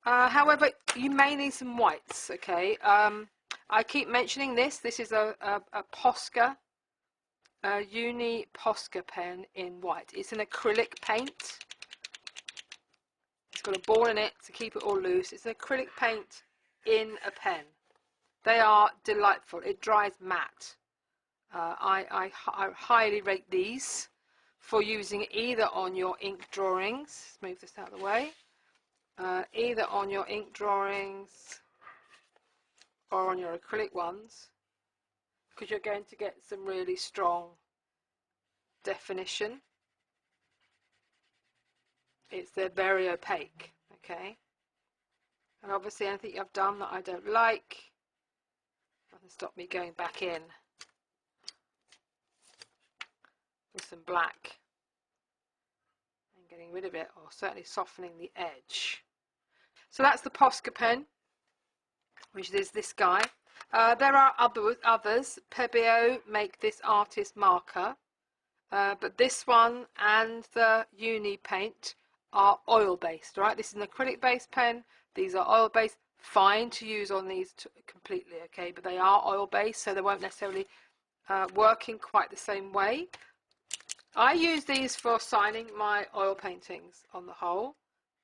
However, you may need some whites, okay? I keep mentioning this. This is a Posca, a Uni Posca pen in white. It's an acrylic paint. It's got a ball in it to keep it all loose. It's an acrylic paint in a pen. They are delightful. It dries matte. I highly rate these for using either on your ink drawings. Let's move this out of the way. Either on your ink drawings or on your acrylic ones, because you're going to get some really strong definition. They're very opaque, okay? And obviously anything I've done that I don't like, doesn't stop me going back in with some black and getting rid of it, or certainly softening the edge. So that's the Posca pen, which is this guy. There are others. Pebeo make this artist marker, but this one and the Uni Paint are oil based, right? This is an acrylic based pen. These are oil based. Fine to use on these completely, okay, but they are oil based, so they won't necessarily work in quite the same way. I use these for signing my oil paintings on the whole.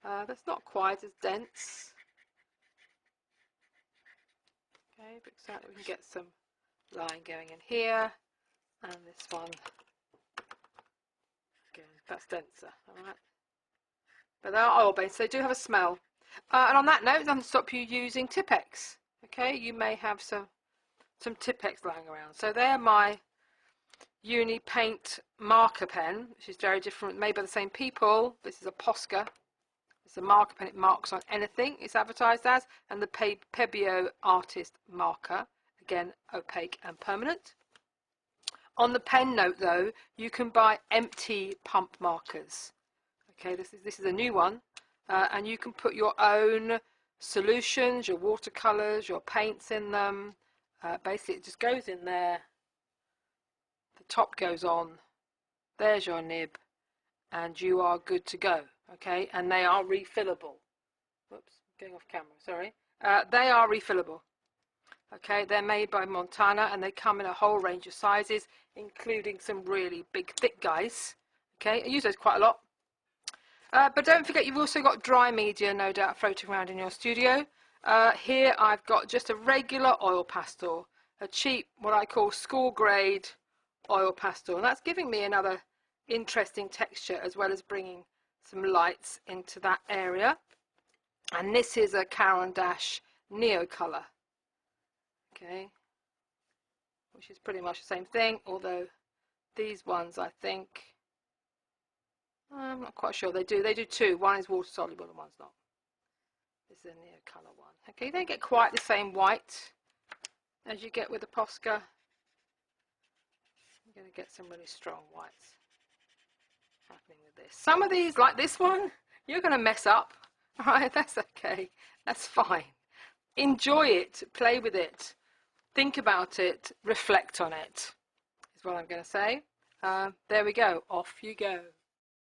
That's not quite as dense. Okay, but certainly we can get some line going in here, and this one, again, that's denser, alright. But they are oil based, so they do have a smell. And on that note, it doesn't stop you using Tipp-Ex. Okay, you may have some Tipp-Ex lying around. So they're my Uni Paint marker pen, which is very different, made by the same people. This is a Posca. It's a marker pen, it marks on anything it's advertised as, and the Pebeo artist marker, again opaque and permanent. On the pen note though, you can buy empty pump markers. Okay, this is a new one, and you can put your own solutions, your watercolors, your paints in them. Basically it just goes in there, the top goes on, there's your nib, and you are good to go. Okay, and they are refillable. Whoops, getting off camera, sorry. They are refillable. Okay, they're made by Montana, and they come in a whole range of sizes, including some really big, thick guys. Okay, I use those quite a lot. But don't forget, you've also got dry media, no doubt, floating around in your studio. Here I've got just a regular oil pastel, a cheap, what I call school grade oil pastel, and that's giving me another interesting texture, as well as bringing some lights into that area. And this is a Caran d'Ache Neo Colour, okay, which is pretty much the same thing, although these ones, I think, I'm not quite sure, they do two. One is water soluble and one's not. This is a Neo Colour one. Okay, you don't get quite the same white as you get with the Posca. You're going to get some really strong whites happening with this. Some of these, like this one, you're going to mess up. Alright, that's okay. That's fine. Enjoy it. Play with it. Think about it. Reflect on it, is what I'm going to say. There we go. Off you go.